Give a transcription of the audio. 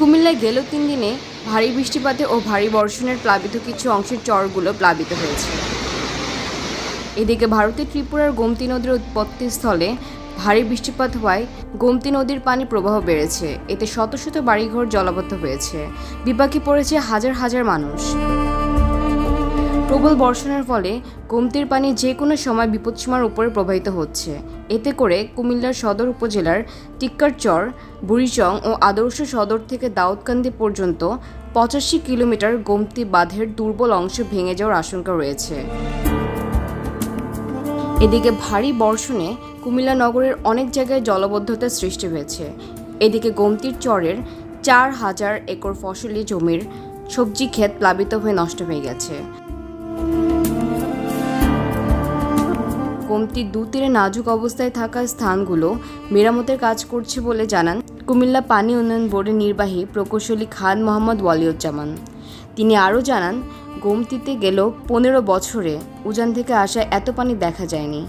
কুমিল্লায় গেল 3 দিনে ভারী বৃষ্টিপাতে ও ভারী বর্ষণের প্লাবিত কিছু অংশের চরগুলো প্লাবিত হয়েছে। এদিকে ভারতের ত্রিপুরার গোমতী নদীর উৎপত্তিস্থলে ভারী বৃষ্টিপাত হওয়ায় গোমতী নদীর পানি প্রবাহ বেড়েছে। এতে শত শত বাড়িঘর জলাবদ্ধ হয়েছে, বিপাকে পড়েছে হাজার হাজার মানুষ। প্রবল বর্ষণের ফলে গোমতীর পানি যে কোনো সময় বিপদসীমার উপরে প্রবাহিত হচ্ছে। এতে করে কুমিল্লার সদর উপজেলার টিক্কারচর, বুড়িচং ও আদর্শ সদর থেকে দাউদকান্দি পর্যন্ত 85 কিলোমিটার গোমতী বাঁধের দুর্বল অংশ ভেঙে যাওয়ার আশঙ্কা রয়েছে। এদিকে ভারী বর্ষণে কুমিল্লা নগরের অনেক জায়গায় জলাবদ্ধতার সৃষ্টি হয়েছে। এদিকে গোমতীর চরের 4000 একর ফসলি জমির সবজি ক্ষেত প্লাবিত হয়ে নষ্ট হয়ে গেছে। গোমতীর দুতীরে নাজুক অবস্থায় থাকা স্থানগুলো মেরামতের কাজ করছে বলে জানান কুমিল্লা পানি উন্নয়ন বোর্ডের নির্বাহী প্রকৌশলী খান মোহাম্মদ ওয়ালিউজ্জামান। তিনি আরও জানান, গোমতীতে গেল 15 বছরে উজান থেকে আসা এত পানি দেখা যায়নি।